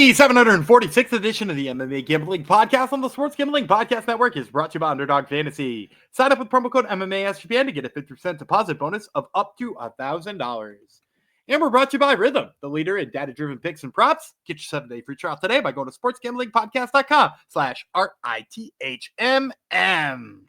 The 746th edition of the MMA Gambling Podcast on the Sports Gambling Podcast Network is brought to you by Underdog Fantasy. Sign up with promo code MMA SGPN to get a 50% deposit bonus of up to $1,000. And we're brought to you by Rhythm, the leader in data-driven picks and props. Get your 7-day free trial today by going to sportsgamblingpodcast.com/RITHMM.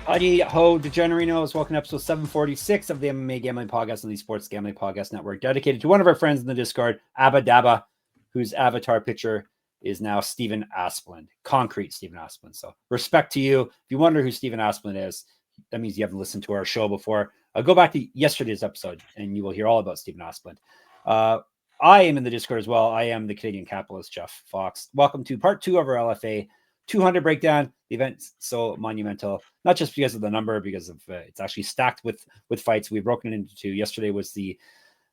Howdy ho, degenerinos. Welcome to episode 746 of the MMA Gambling Podcast on the Sports Gambling Podcast Network, dedicated to one of our friends in the Discord, Abba Dabba, whose avatar picture is now Stephen Asplund, concrete Stephen Asplund. So respect to you. If you wonder who Stephen Asplund is, that means you haven't listened to our show before. Go back to yesterday's episode and you will hear all about Stephen Asplund. I am in the Discord as well. I am the Canadian capitalist, Jeff Fox. Welcome to part 2 of our LFA 200 breakdown. The event's so monumental, not just because of the number, because of it's actually stacked with fights. We've broken it into 2. Yesterday was the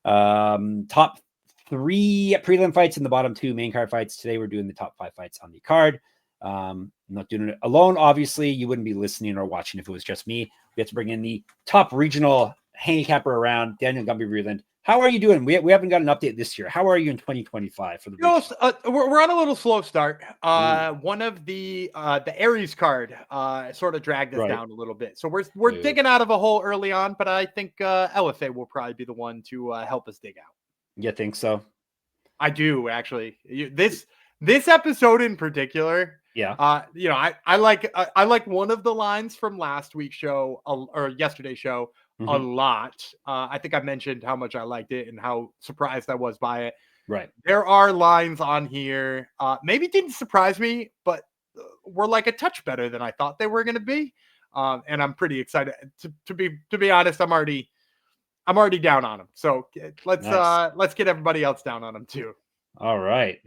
top 3 prelim fights and the bottom 2 main card fights. Today we're doing the top 5 fights on the card. I'm not doing it alone. Obviously, you wouldn't be listening or watching if it was just me. We have to bring in the top regional handicapper around, Daniel Gumby-Vreeland. How are you doing? We haven't got an update this year. How are you in 2025 for the we're on a little slow start. One of the Aries card sort of dragged us down a little bit. So we're digging out of a hole early on, but I think LFA will probably be the one to help us dig out. You think so? I do, actually. This episode in particular, I like one of the lines from last week's show or yesterday's show a lot. I think I mentioned how much I liked it and how surprised I was by it. Right. There are lines on here, maybe didn't surprise me, but were like a touch better than I thought they were going to be. And I'm pretty excited to be honest. I'm already down on them. So let's get everybody else down on them too. All right.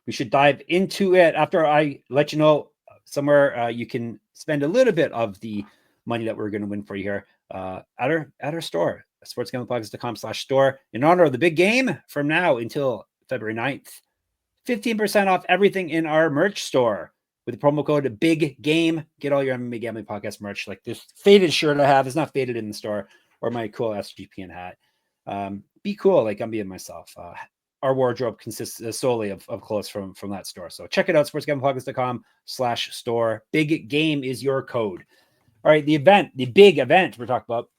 We should dive into it after I let you know somewhere you can spend a little bit of the money that we're going to win for you here at our store, sportsgamblingpodcast.com/store, in honor of the big game from now until February 9th. 15% off everything in our merch store with the promo code Big Game. Get all your MMA Gambling Podcast merch, like this faded shirt I have. It's not faded in the store, or my cool SGPN hat. Be cool, like I'm being myself. Our wardrobe consists solely of clothes from that store. So check it out, sportsgamblingpodcast.com/store. Big Game is your code. All right, the big event we're talking about,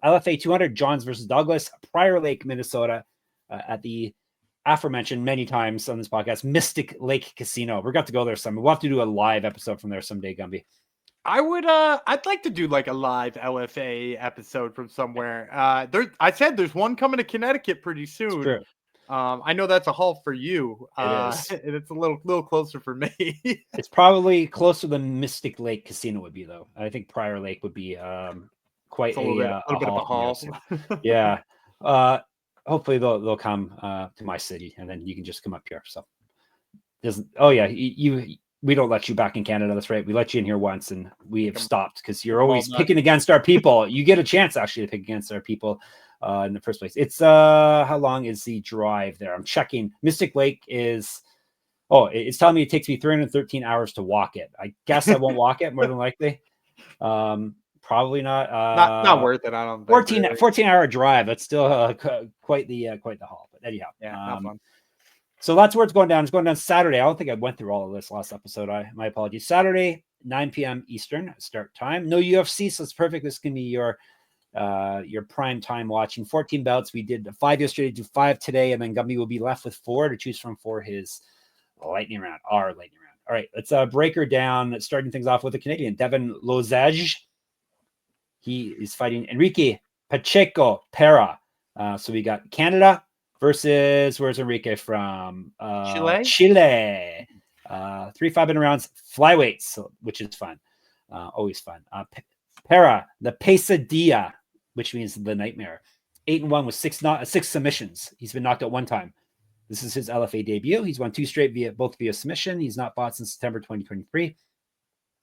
LFA 200, Johns versus Douglas, Prior Lake, Minnesota, at the aforementioned many times on this podcast, Mystic Lake Casino. We're going to go there someday. We'll have to do a live episode from there someday, Gumby. I'd like to do like a live LFA episode from somewhere. I said there's one coming to Connecticut pretty soon. It's true. I know that's a haul for you. It is. And it's a little closer for me. It's probably closer than Mystic Lake Casino would be, though. I think Prior Lake would be quite a little bit of a haul. Yeah. Hopefully they'll come to my city, and then you can just come up here. So, we don't let you back in Canada. That's right. We let you in here once, and we have stopped because you're always picking against our people. You get a chance actually to pick against our people. In the first place. It's how long is the drive there? I'm checking. Mystic Lake is it's telling me it takes me 313 hours to walk it. I guess I won't walk it more than likely. Probably not. Not worth it. I don't think 14-hour drive. That's still quite the haul. But anyhow, not fun. So that's where it's going down. It's going down Saturday. I don't think I went through all of this last episode. My apologies. Saturday, 9 p.m. Eastern start time. No UFC, so it's perfect. This can be your prime time watching. 14 bouts. We did 5 yesterday, do 5 today, and then Gumby will be left with 4 to choose from for his lightning round. All right, let's break her down, starting things off with a Canadian, Devon Lozej. He is fighting Enrique Pacheco Parra. So we got Canada versus, where's Enrique from? Chile. 3-5 rounds, flyweights, which is fun. Always fun. Parra, the Pesadilla, which means the nightmare. 8-1 with 6 submissions. He's been knocked out 1 time. This is his LFA debut. He's won 2 straight both via submission. He's not fought since September 2023.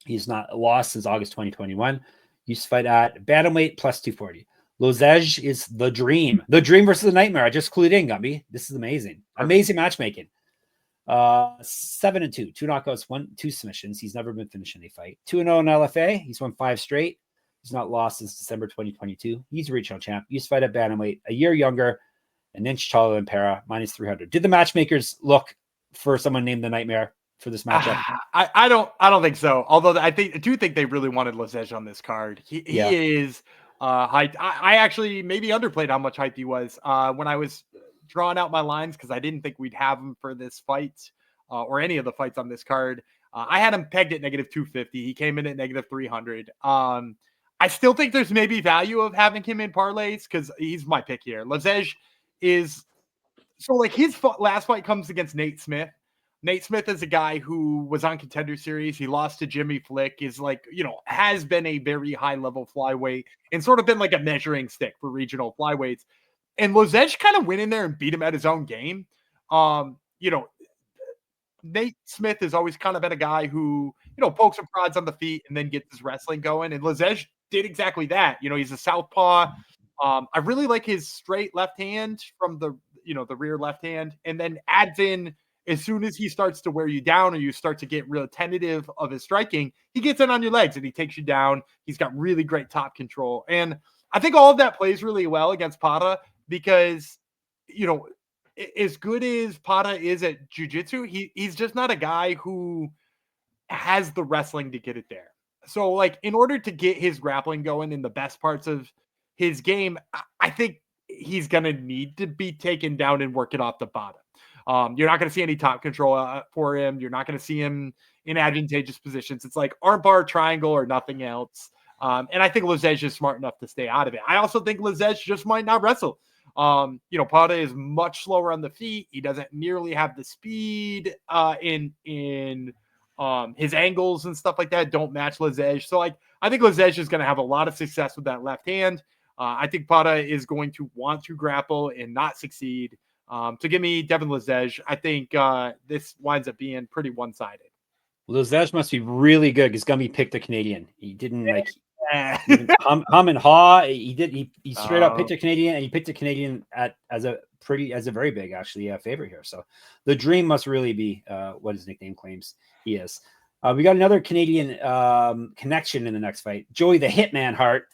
He's not lost since August 2021. He used to fight at bantamweight plus 240. Lozej is the dream. The dream versus the nightmare. I just clued in, Gumby. This is amazing. Amazing matchmaking. 7-2, 2 knockouts, 2 submissions. He's never been finished in a fight. 2-0 in LFA. He's won 5 straight. He's not lost since December 2022. He's a regional champ. Used to fight at bantamweight, a year younger, an inch taller than Parra, minus 300. Did the matchmakers look for someone named the Nightmare for this matchup? I don't think so. Although I do think they really wanted Lozej on this card. He is hyped. I actually maybe underplayed how much hyped he was when I was drawing out my lines, because I didn't think we'd have him for this fight or any of the fights on this card. I had him pegged at -250. He came in at -300. I still think there's maybe value of having him in parlays because he's my pick here. Lozej is so like his last fight comes against Nate Smith. Nate Smith is a guy who was on Contender Series. He lost to Jimmy Flick, is like, has been a very high level flyweight and sort of been like a measuring stick for regional flyweights. And Lozej kind of went in there and beat him at his own game. Nate Smith has always kind of been a guy who, pokes and prods on the feet and then gets his wrestling going. And Lozej did exactly that. He's a southpaw. I really like his straight left hand from the rear left hand, and then adds in as soon as he starts to wear you down or you start to get real tentative of his striking, he gets in on your legs and he takes you down. He's got really great top control. And I think all of that plays really well against Parra because, as good as Parra is at jiu-jitsu, he's just not a guy who has the wrestling to get it there. So, like, in order to get his grappling going in the best parts of his game, I think he's going to need to be taken down and work it off the bottom. You're not going to see any top control for him. You're not going to see him in advantageous positions. It's like armbar, triangle, or nothing else. And I think Lozej is smart enough to stay out of it. I also think Lozej just might not wrestle. Parra is much slower on the feet. He doesn't nearly have the speed in his angles and stuff like that don't match Lozej. So I think Lozej is going to have a lot of success with that left hand. I think Parra is going to want to grapple and not succeed. To give me Devon Lozej, I think this winds up being pretty one-sided. Lozej must be really good because Gummy picked a Canadian. He didn't hum and haw. He straight up picked a Canadian, and he picked a Canadian as a very big actually favorite here. So the dream must really be what his nickname claims he is. We got another Canadian connection in the next fight. Joey the Hitman Hart.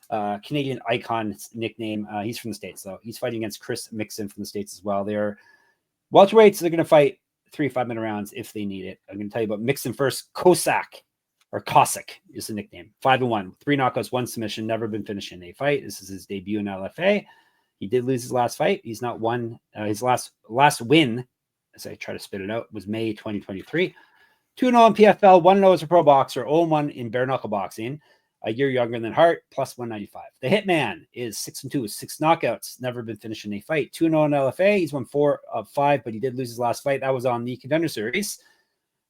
Canadian icon nickname. He's from the States, though. He's fighting against Chris Mixan from the States as well. They're welterweights. They're going to fight 3 5-minute rounds if they need it. I'm going to tell you about Mixan first. Cossack is the nickname. 5-1, 3 knockouts, 1 submission. Never been finished in a fight. This is his debut in LFA. He did lose his last fight. He's not won. His last win, as I try to spit it out, was May 2023. 2-0 in PFL, 1-0 as a pro boxer, 0-1 in bare knuckle boxing. A year younger than Hart, plus 195. The Hitman is 6-2, 6 knockouts, never been finished in a fight. 2-0 in LFA. He's won 4 of 5, but he did lose his last fight. That was on the Contender Series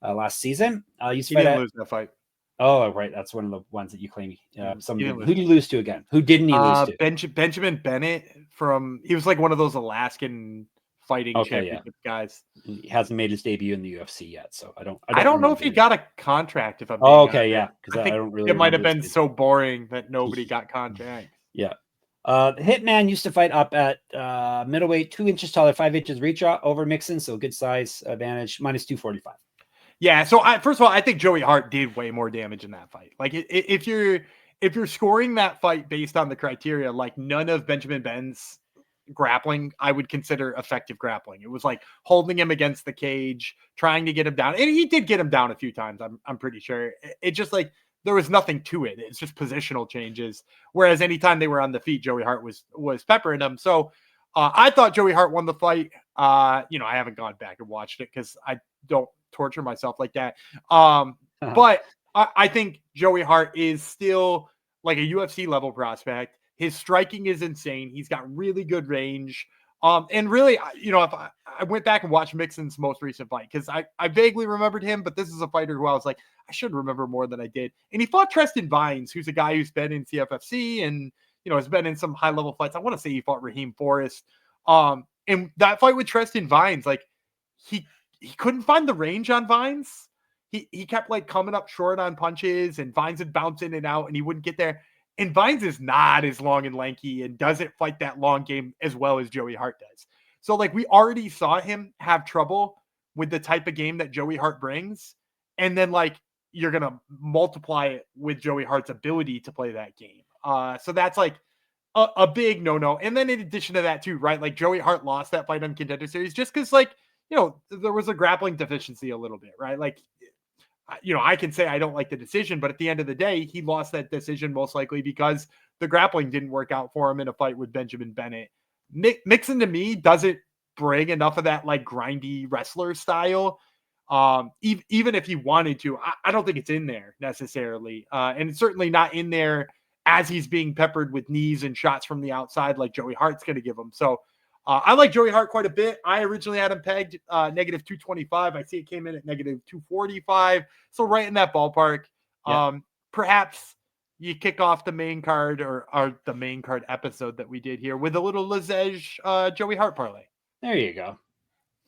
last season. He didn't lose that fight. Oh, right. That's one of the ones that you claim. Who did he lose to again? Who didn't he lose to? Benjamin Bennett he was like one of those Alaskan fighting championship guys. He hasn't made his debut in the UFC yet, so I don't know if he got a contract. If I'm yeah, because I don't really. It might have been so boring that nobody got contract. Yeah. The Hitman used to fight up at middleweight, 2 inches taller, 5 inches reach over Mixan, so good size advantage, minus 245. Yeah. So first of all, I think Joey Hart did way more damage in that fight. Like if you're scoring that fight based on the criteria, like none of Benjamin Benn's grappling I would consider effective grappling. It was like holding him against the cage, trying to get him down, and he did get him down a few times. I'm pretty sure. It just like there was nothing to it. It's just positional changes. Whereas anytime they were on the feet, Joey Hart was peppering them. So I thought Joey Hart won the fight. I haven't gone back and watched it because I don't torture myself like that. But I think Joey Hart is still like a UFC level prospect. His striking is insane. He's got really good range. And really, if I went back and watched Mixan's most recent fight, because I vaguely remembered him, but this is a fighter who I was like, I should remember more than I did. And he fought Tristan Vines, who's a guy who's been in CFFC and, has been in some high level fights. I want to say he fought Raheem Forrest. And that fight with Tristan Vines, like he couldn't find the range on Vines. He kept like coming up short on punches, and Vines would bounce in and out and he wouldn't get there. And Vines is not as long and lanky and doesn't fight that long game as well as Joey Hart does. So like we already saw him have trouble with the type of game that Joey Hart brings. And then like, you're going to multiply it with Joey Hart's ability to play that game. So that's like a big no. And then in addition to that too, right? Like Joey Hart lost that fight on Contender Series just because like, there was a grappling deficiency a little bit, right? Like, I can say I don't like the decision, but at the end of the day, he lost that decision most likely because the grappling didn't work out for him in a fight with Benjamin Bennett. Mixan to me doesn't bring enough of that like grindy wrestler style. Even if he wanted to, I don't think it's in there necessarily. And it's certainly not in there as he's being peppered with knees and shots from the outside like Joey Hart's going to give him. So I like Joey Hart quite a bit. I originally had him pegged negative 225. I see it came in at negative 245. So right in that ballpark. Yep. Perhaps you kick off the main card or the main card episode that we did here with a little Lozej Joey Hart parlay. There you go.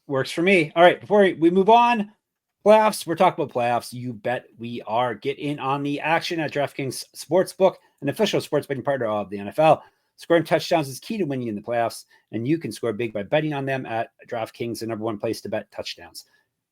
Works for me. All right, before we move on, playoffs. We're talking about playoffs. You bet we are. Get in on the action at DraftKings Sportsbook, an official sports betting partner of the NFL. Scoring touchdowns is key to winning in the playoffs, and you can score big by betting on them at DraftKings, the number one place to bet touchdowns.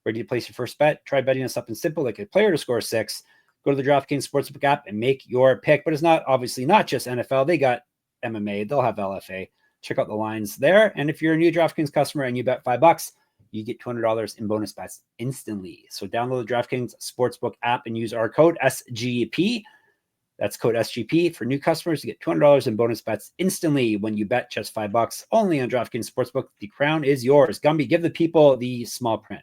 Ready to place your first bet? Try betting on something simple like a player to score 6. Go to the DraftKings Sportsbook app and make your pick. But it's obviously not just NFL. They got MMA. They'll have LFA. Check out the lines there. And if you're a new DraftKings customer and you bet $5, you get $200 in bonus bets instantly. So download the DraftKings Sportsbook app and use our code SGP. That's code SGP for new customers to get $200 in bonus bets instantly when you bet just $5 only on DraftKings Sportsbook. The crown is yours. Gumby, give the people the small print.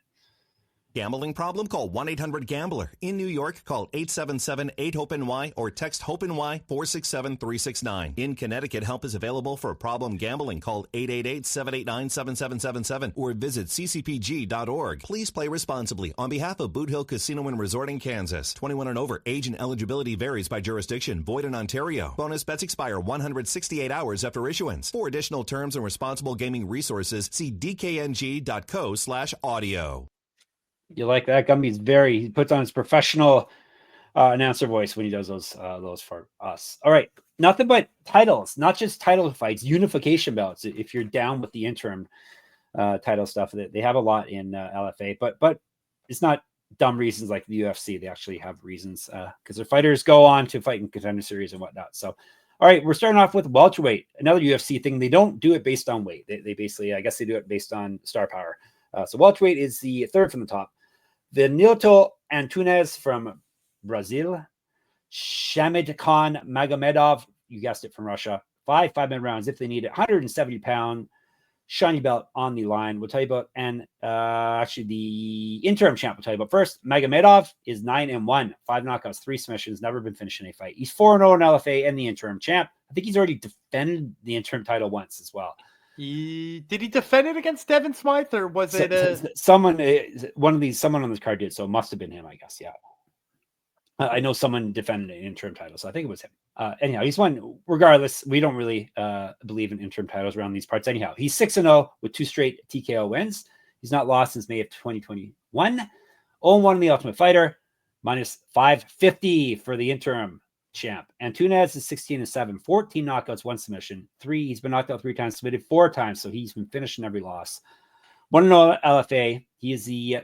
Gambling problem? Call 1-800-GAMBLER. In New York, call 877-8-HOPENY or text HOPENY 467-369. In Connecticut, help is available for problem gambling. Call 888-789-7777 or visit ccpg.org. Please play responsibly on behalf of Boot Hill Casino and Resort in Kansas. 21 and over. Age and eligibility varies by jurisdiction. Void in Ontario. Bonus bets expire 168 hours after issuance. For additional terms and responsible gaming resources, see dkng.co/audio. You like that? Gumby's he puts on his professional announcer voice when he does those for us. All right. Nothing but titles, not just title fights, unification belts. If you're down with the interim title stuff, they have a lot in LFA, but it's not dumb reasons like the UFC. They actually have reasons because their fighters go on to fight in Contender Series and whatnot. So, all right, we're starting off with welterweight, another UFC thing. They don't do it based on weight. They basically, I guess they do it based on star power. So welterweight is the third from the top. Vanilto Antunes from Brazil. Shamidkhan Magomedov, you guessed it, from Russia. 5-minute rounds if they need it. 170-pound shiny belt on the line. We'll tell you about, and actually the interim champ we'll tell you about first. Magomedov is 9-1. 5 knockouts, 3 submissions, never been finished in a fight. He's 4-0 in LFA and the interim champ. I think he's already defended the interim title once as well. Did he defend it against Devon Smythe, or was it someone on this card did, so it must have been him, I guess. Yeah, I know someone defended an interim title, so I think it was him. Anyhow, he's won. Regardless, we don't really believe in interim titles around these parts. Anyhow, he's 6-0 with 2 straight TKO wins. He's not lost since May of 2021. 0-1 in the Ultimate Fighter, minus 550 for the interim champ. Antunes is 16-7, 14 knockouts, 1 submission, 3. He's been knocked out 3 times, submitted 4 times, so he's been finishing every loss. 1-0 LFA. He is the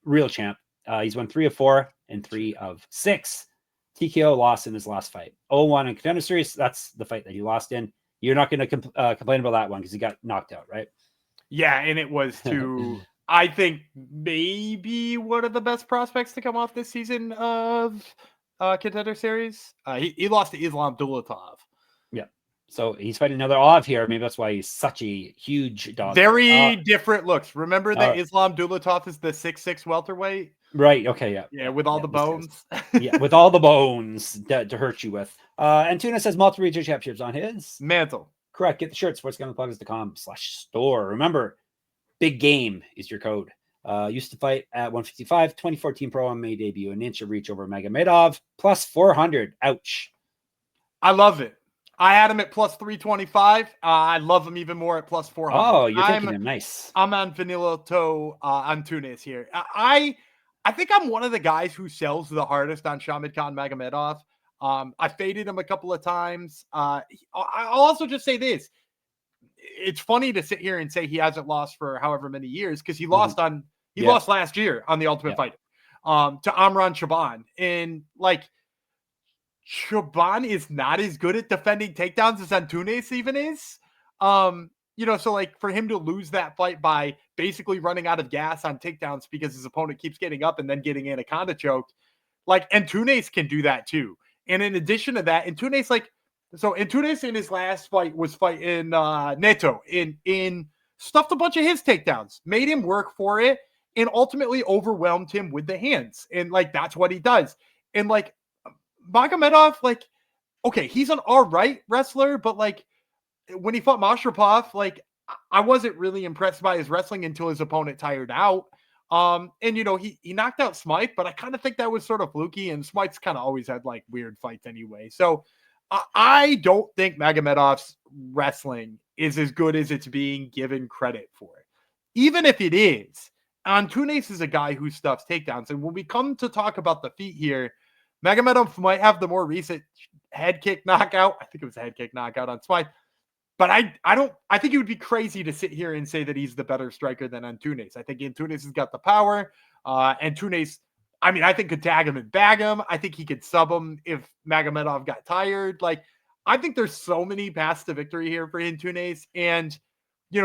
real champ. He's won 3 of 4 and 3 of 6. TKO loss in his last fight. 0-1 in Contender Series. That's the fight that he lost in. You're not going to complain about that one because he got knocked out, right? Yeah, and it was to, I think, maybe one of the best prospects to come off this season of Contender Series. He lost to Islam Dulatov. Yeah. So he's fighting another Ov here. Maybe that's why he's such a huge dog. Very different looks. Remember that Islam Dulatov is the 6'6" welterweight? Right. Okay. Yeah. Yeah. With all the bones. Yeah. With all the bones to hurt you with. Antunes has multiple regional championships on his mantle. Correct. Get the shirt. sportsgamblingplugs.com/store. Remember, big game is your code. Used to fight at 155, 2014 Pro MMA debut, an inch of reach over Magomedov, plus 400. Ouch. I love it. I had him at plus 325. I love him even more at plus 400. Oh, you're taking him. Nice. I'm on Vanilto Antunes here. I think I'm one of the guys who sells the hardest on Shamidkhan Magomedov. I faded him a couple of times. I'll also just say this. It's funny to sit here and say he hasn't lost for however many years because he lost on He lost last year on the Ultimate Fighter to Amran Shaban. And like Shaban is not as good at defending takedowns as Antunes even is. So like for him to lose that fight by basically running out of gas on takedowns because his opponent keeps getting up and then getting anaconda choked, like Antunes can do that too. And in addition to that, Antunes in his last fight was fighting Neto in stuffed a bunch of his takedowns, made him work for it, and ultimately overwhelmed him with the hands. And like that's what he does. And like Magomedov, like, okay, he's an all right wrestler, but like when he fought Mashrapov, like I wasn't really impressed by his wrestling until his opponent tired out. He knocked out Smythe, but I kind of think that was sort of fluky, and Smythe's kind of always had like weird fights anyway. So I don't think Magomedov's wrestling is as good as it's being given credit for. Even if it is, Antunes is a guy who stuffs takedowns. And when we come to talk about the feet here, Magomedov might have the more recent head kick knockout. I think it was a head kick knockout on Smythe. But I think it would be crazy to sit here and say that he's the better striker than Antunes. I think Antunes has got the power. Antunes, I think could tag him and bag him. I think he could sub him if Magomedov got tired. Like, I think there's so many paths to victory here for Antunes. And,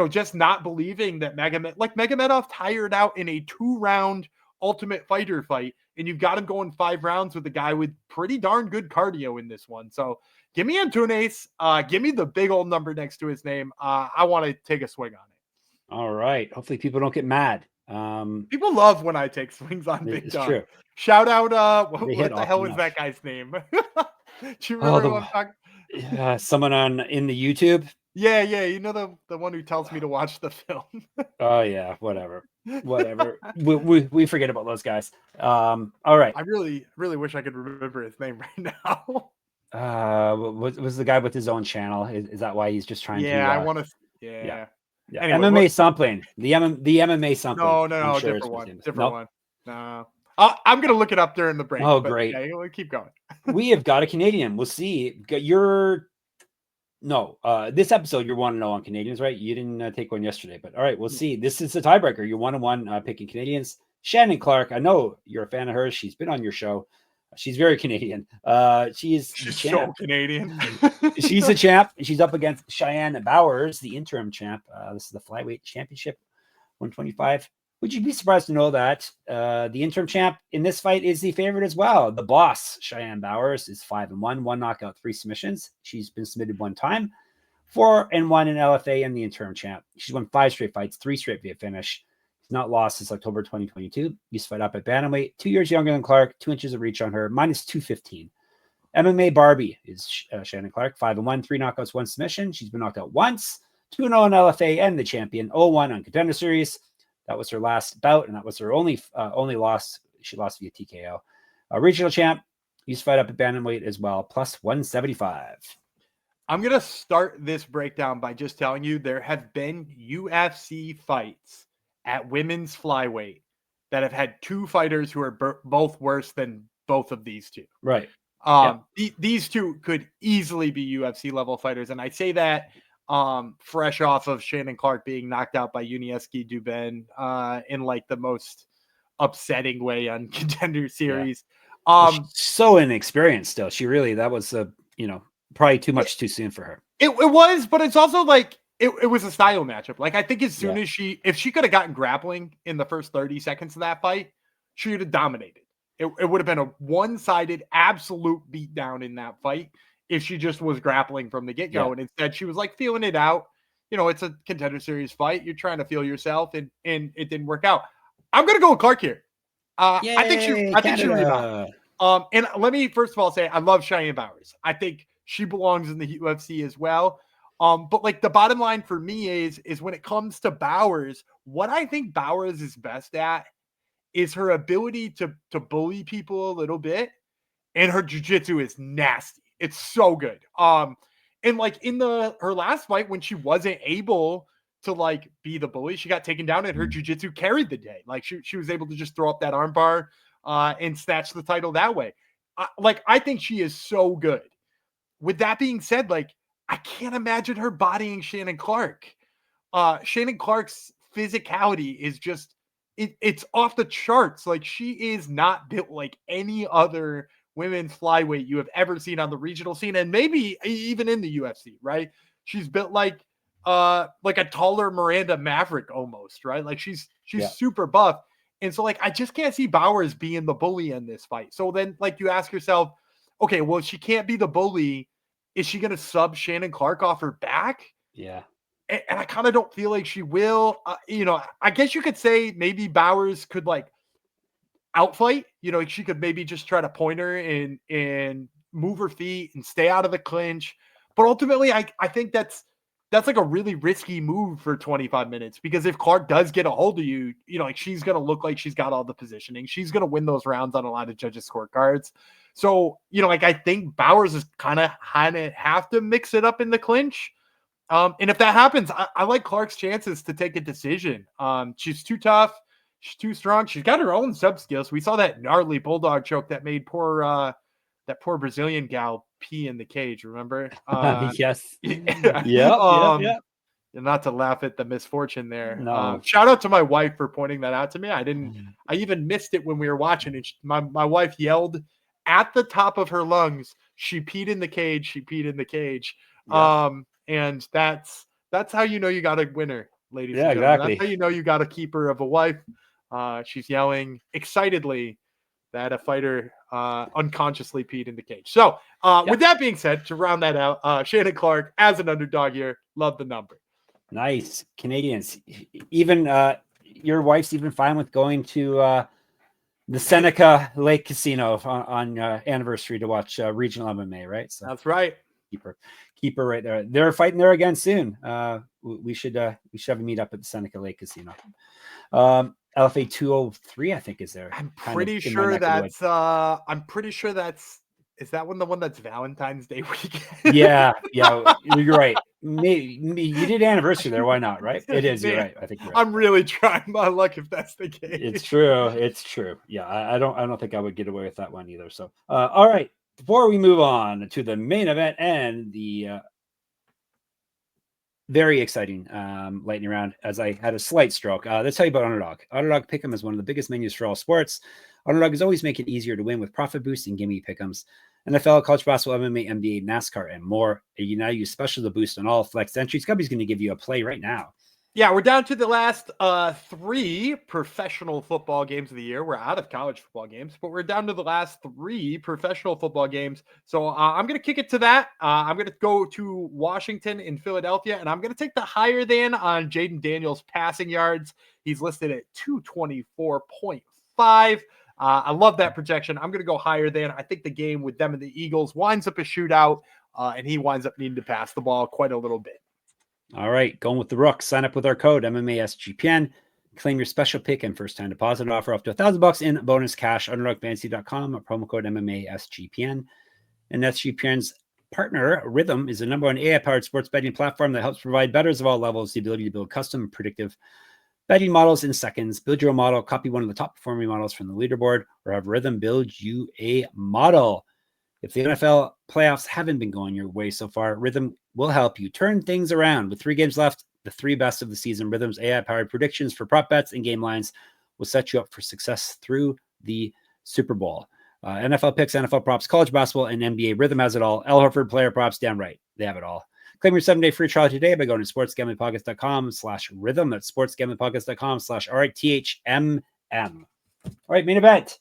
just not believing that Magomedov tired out in a 2-round Ultimate Fighter fight, and you've got him going 5 rounds with a guy with pretty darn good cardio in this one. So give me Antunes. Give me the big old number next to his name. I want to take a swing on it. All right. Hopefully people don't get mad. People love when I take swings on Big Dog. True. Shout out. What the hell is that guy's name? Do you remember what I'm talking? Someone in the YouTube. Yeah. You know the one who tells me to watch the film. Oh yeah, whatever. we forget about those guys. All right. I really wish I could remember his name right now. Was the guy with his own channel? Is that why he's just trying to? I want to. Yeah. Anyway, MMA something. The MMA something. No, sure different one. No. I'm gonna look it up during the break. Oh, great. Yeah, we'll keep going. We have got a Canadian. We'll see. This episode you're 1-0 on Canadians, right? You didn't take one yesterday, but all right, we'll see. This is the tiebreaker. You're 1-1 picking Canadians. Shannon Clark, I know you're a fan of hers. She's been on your show. She's very Canadian. She's so Canadian. She's a champ. She's up against Cheyanne Bowers, the interim champ. This is the flyweight championship, 125. Would you be surprised to know that the interim champ in this fight is the favorite as well? The boss, Cheyanne Bowers, is 5-1, 1 knockout, 3 submissions. She's been submitted 1 time, 4-1 in LFA, and the interim champ. She's won 5 straight fights, 3 straight via finish. She's not lost since October 2022. Used to fight up at bantamweight, 2 years younger than Clark, 2 inches of reach on her, minus 215. MMA Barbie is Shannon Clark, 5-1, 3 knockouts, 1 submission. She's been knocked out once, 2-0 in LFA, and the champion, 0-1 on Contender Series. That was her last bout, and that was her only loss. She lost via TKO. Regional champ, used to fight up at bantamweight as well, plus 175. I'm going to start this breakdown by just telling you there have been UFC fights at women's flyweight that have had 2 fighters who are both worse than both of these 2. Right. These 2 could easily be UFC level fighters, and I say that fresh off of Shannon Clark being knocked out by Unieski Dubin in like the most upsetting way on Contender Series. She's so inexperienced still. She really, that was probably too much too soon for her. It was, but it's also like it was a style matchup. Like I think as soon as if she could have gotten grappling in the first 30 seconds of that fight, she would have dominated. It would have been a one-sided absolute beatdown in that fight if she just was grappling from the get-go. And instead she was like feeling it out. It's a Contender Series fight. You're trying to feel yourself, and it didn't work out. I'm going to go with Clark here. I think she rebounded. And let me first of all say I love Cheyanne Bowers. I think she belongs in the UFC as well. But like the bottom line for me is when it comes to Bowers, what I think Bowers is best at is her ability to bully people a little bit, and her jiu-jitsu is nasty. It's so good. And like in her last fight when she wasn't able to like be the bully, she got taken down and her jiu-jitsu carried the day. Like she was able to just throw up that arm bar and snatch the title that way. I think she is so good. With that being said, like I can't imagine her bodying Shannon Clark. Shannon Clark's physicality is just it's off the charts. Like, she is not built like any other women's flyweight you have ever seen on the regional scene, and maybe even in the UFC, right? She's built like a taller Miranda Maverick almost, right? Like she's super buff. And so like I just can't see Bowers being the bully in this fight. So then like you ask yourself, okay, well, if she can't be the bully, is she gonna sub Shannon Clark off her back? Yeah. And I kind of don't feel like she will. I guess you could say maybe Bowers could like outfight. She could maybe just try to point her and move her feet and stay out of the clinch. But ultimately, I think that's like a really risky move for 25 minutes, because if Clark does get a hold of you, like she's going to look like she's got all the positioning. She's going to win those rounds on a lot of judges' scorecards. So, like I think Bowers is kind of have to mix it up in the clinch. And if that happens, I like Clark's chances to take a decision. She's too tough. She's too strong. She's got her own sub skills. We saw that gnarly bulldog choke that made poor Brazilian gal pee in the cage. Remember? Yes. Yeah. Not to laugh at the misfortune there. No. Shout out to my wife for pointing that out to me. I even missed it when we were watching it. My wife yelled at the top of her lungs, "She peed in the cage. She peed in the cage." Yeah. And that's how you know you got a winner, ladies and gentlemen. Exactly. That's how you know you got a keeper of a wife. She's yelling excitedly that a fighter unconsciously peed in the cage. So with that being said, to round that out, Shannon Clark as an underdog here, love the number. Nice. Canadians. Even your wife's even fine with going to the Seneca Lake Casino on anniversary to watch regional MMA, right? So that's right. Keep her right there. They're fighting there again soon. We should have a meet up at the Seneca Lake Casino. LFA 203, I think, is there. I'm pretty sure that's is that the one that's Valentine's Day weekend? Yeah, you're right. Maybe you did anniversary there. Why not? Right? It is. You're right. I think you're right. I'm really trying my luck if that's the case. It's true. Yeah, I don't think I would get away with that one either. So, all right. Before we move on to the main event and the very exciting lightning round, as I had a slight stroke, let's tell you about Underdog. Underdog Pick'em is one of the biggest menus for all sports. Underdog is always making it easier to win with profit boosts and gimme pick'ems. NFL, college basketball, MMA, NBA, NASCAR, and more. You now use special to boost on all flex entries. Scubby's going to give you a play right now. Yeah, we're down to the last 3 professional football games of the year. We're out of college football games, but we're down to the last 3 professional football games. So I'm going to kick it to that. I'm going to go to Washington and Philadelphia, and I'm going to take the higher than on Jaden Daniels' passing yards. He's listed at 224.5. I love that projection. I'm going to go higher than. I think the game with them and the Eagles winds up a shootout, and he winds up needing to pass the ball quite a little bit. All right, going with the Rooks. Sign up with our code MMASGPN. Claim your special pick and first-time deposit offer up to $1,000 in bonus cash. UnderdogFantasy.com. Promo code MMASGPN. And SGPN's partner, Rhythm, is the #1 AI-powered sports betting platform that helps provide bettors of all levels the ability to build custom predictive betting models in seconds. Build your own model, copy one of the top-performing models from the leaderboard, or have Rhythm build you a model. If the NFL playoffs haven't been going your way so far, Rhythm will help you turn things around. With 3 games left, the 3 best of the season, Rhythm's AI-powered predictions for prop bets and game lines will set you up for success through the Super Bowl. NFL picks, NFL props, college basketball, and NBA. Rhythm has it all. Al Horford player props, damn right. They have it all. Claim your 7-day free trial today by going to sportsgamblingpodcast.com/rhythm. That's sportsgamblingpodcast.com/RITHMM. All right, main event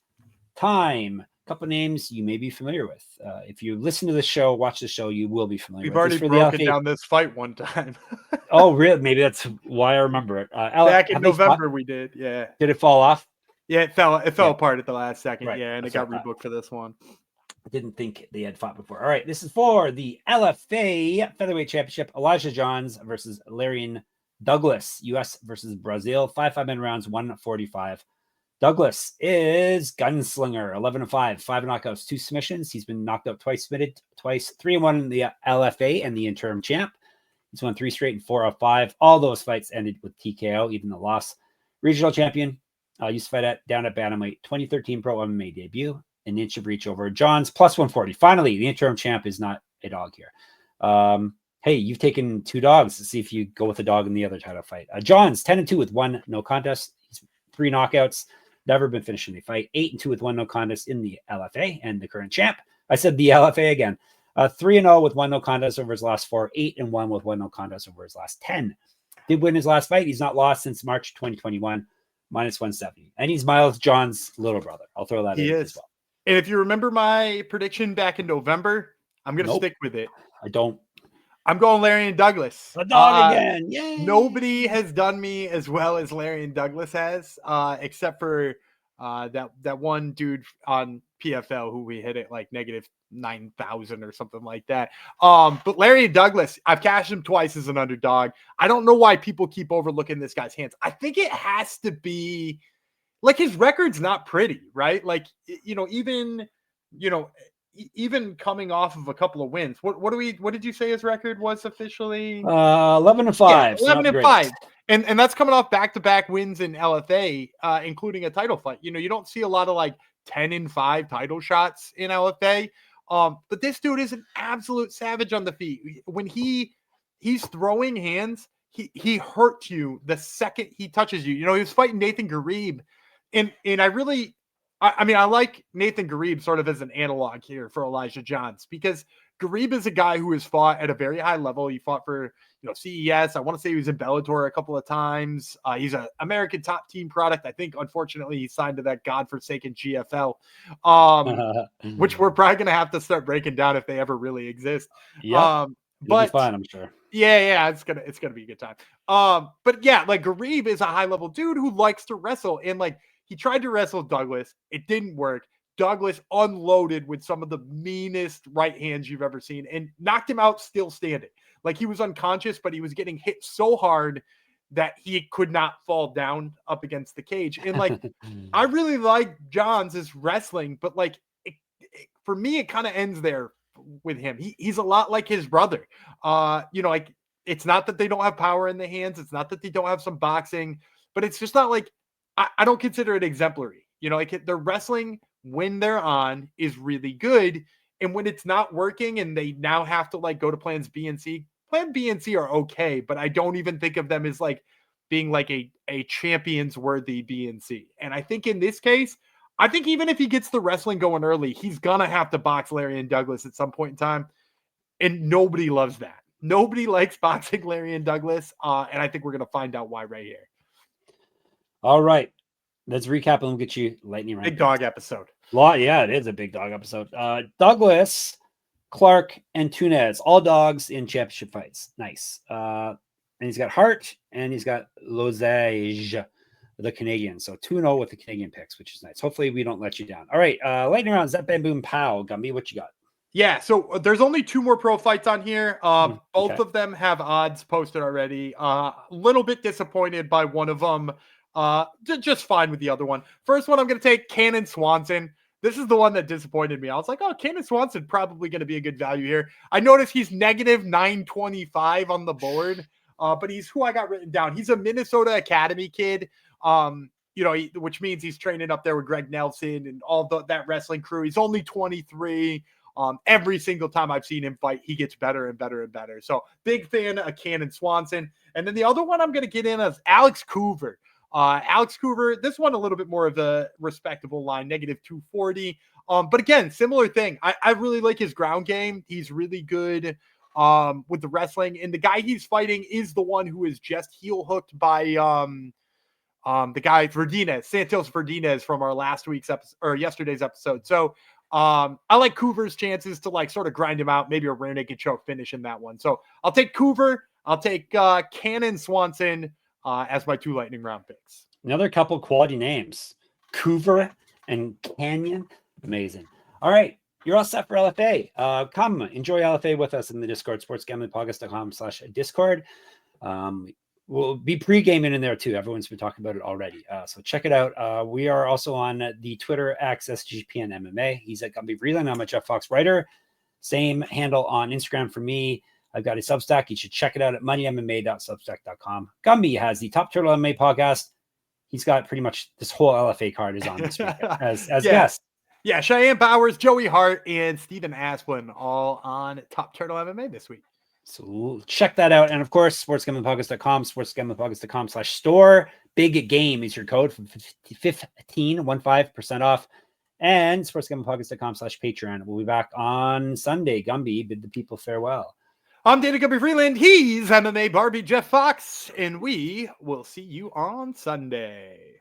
time. Couple names you may be familiar with. If you listen to the show, watch the show, you will be familiar We've with. already broken down this fight one time. Oh, really? Maybe that's why I remember it. Back in November, we did. Yeah. Did it fall off? Yeah, it fell apart at the last second. Right. Yeah, and it got rebooked for this one. I didn't think they had fought before. All right, this is for the LFA Featherweight Championship. Elijah Johns versus Lerryan Douglas. U.S. versus Brazil. 5 rounds, 145. Douglas is gunslinger, 11-5, 5 knockouts, 2 submissions. He's been knocked out twice, submitted twice, 3-1 in the LFA and the interim champ. He's won 3 straight and 4 out of 5. All those fights ended with TKO, even the loss. Regional champion, used to fight down at bantamweight, 2013 pro MMA debut, an inch of reach over Johns, plus 140. Finally, the interim champ is not a dog here. Hey, you've taken 2 dogs. Let's see if you go with a dog in the other title fight. Johns, 10-2 with 1 no contest. He's 3 knockouts. Never been finished in a fight. 8-2 with 1 no contest in the LFA and the current champ. I said the LFA again. 3-0 with 1 no contest over his last 4. 8-1 with 1 no contest over his last 10. Did win his last fight. He's not lost since March 2021. Minus 170. And he's Miles John's little brother. I'll throw that in as well. And if you remember my prediction back in November, I'm going to stick with it. I don't. I'm going Lerryan Douglas. A dog again. Yay. Nobody has done me as well as Lerryan Douglas has, except for that one dude on PFL who we hit it like negative 9,000 or something like that. But Lerryan Douglas, I've cashed him twice as an underdog. I don't know why people keep overlooking this guy's hands. I think it has to be like his record's not pretty, right? Like, even coming off of a couple of wins. What did you say his record was officially? 11-5. Yeah, 11-5. And that's coming off back-to-back wins in LFA, including a title fight. You don't see a lot of like 10-5 title shots in LFA. But this dude is an absolute savage on the feet. When he's throwing hands, he hurts you the second he touches you. He was fighting Nathan Garib, and I like Nathan Garib sort of as an analog here for Elijah Johns, because Garib is a guy who has fought at a very high level. He fought for CES. I want to say he was in Bellator a couple of times. He's an American top team product. I think, unfortunately, he signed to that godforsaken GFL, which we're probably going to have to start breaking down if they ever really exist. Yeah, but fun, I'm sure. Yeah, it's gonna be a good time. But yeah, like Garib is a high level dude who likes to wrestle, and like he tried to wrestle Douglas, it didn't work. Douglas unloaded with some of the meanest right hands you've ever seen and knocked him out still standing. Like he was unconscious, but he was getting hit so hard that he could not fall down up against the cage. And like, I really like Johns' wrestling, but like, for me, it kind of ends there with him. He's a lot like his brother. Like it's not that they don't have power in the hands. It's not that they don't have some boxing, but it's just not like, I don't consider it exemplary. Like their wrestling when they're on is really good. And when it's not working and they now have to like go to plans B and C, plan B and C are okay, but I don't even think of them as like being like a champions worthy B and C. And I think in this case, I think even if he gets the wrestling going early, he's going to have to box Lerryan Douglas at some point in time. And nobody loves that. Nobody likes boxing Lerryan Douglas. And I think we're going to find out why right here. All right. Let's recap and we'll get you lightning round. Big dog episode. Yeah, it is a big dog episode. Douglas, Clark, and Antunes, all dogs in championship fights. Nice. And he's got Hart and he's got Lozej, the Canadian. So 2-0 with the Canadian picks, which is nice. Hopefully we don't let you down. All right. Lightning round, Zep Bam Boom Pow. Gumby, what you got? Yeah, so there's only 2 more pro fights on here. Both of them have odds posted already. A little bit disappointed by one of them. Just fine with the other one. First one, I'm going to take Cannon Swanson. This is the one that disappointed me. I was like, oh, Cannon Swanson probably going to be a good value here. I noticed he's negative 925 on the board, but he's who I got written down. He's a Minnesota Academy kid, which means he's training up there with Greg Nelson and all that wrestling crew. He's only 23. Every single time I've seen him fight, he gets better and better and better. So big fan of Cannon Swanson. And then the other one I'm going to get in is Alex Coover. Alex Coover, this one a little bit more of a respectable line, negative 240. But again, similar thing. I really like his ground game. He's really good with the wrestling. And the guy he's fighting is the one who is just heel hooked by the guy Santos Verdinez from our last week's episode or yesterday's episode. So I like Coover's chances to like sort of grind him out, maybe a rear naked choke finish in that one. So I'll take Coover. I'll take Cannon Swanson as my 2 lightning round picks. Another couple quality names, Coover and Canyon. Amazing. All right. You're all set for LFA. Come enjoy LFA with us in the Discord, sportsgamblingpodcast.com/Discord. We'll be pre-gaming in there too. Everyone's been talking about it already. So check it out. We are also on the Twitter @SGPN MMA. He's at Gumby Vreeland. I'm a Jeff Fox writer. Same handle on Instagram for me. I've got a Substack. You should check it out at moneymma.substack.com. Gumby has the Top Turtle MMA podcast. He's got pretty much this whole LFA card is on this week as guests. Yeah, Cheyanne Powers, Joey Hart, and Stephen Asplin all on Top Turtle MMA this week. So check that out. And of course, sportsgamblingpodcast.com, sportsgamblingpodcast.com/store. Big Game is your code for 15% off. And sportsgamblingpodcast.com/Patreon. We'll be back on Sunday. Gumby, bid the people farewell. I'm Dana Gumby Freeland. He's MMA Barbie Jeff Fox. And we will see you on Sunday.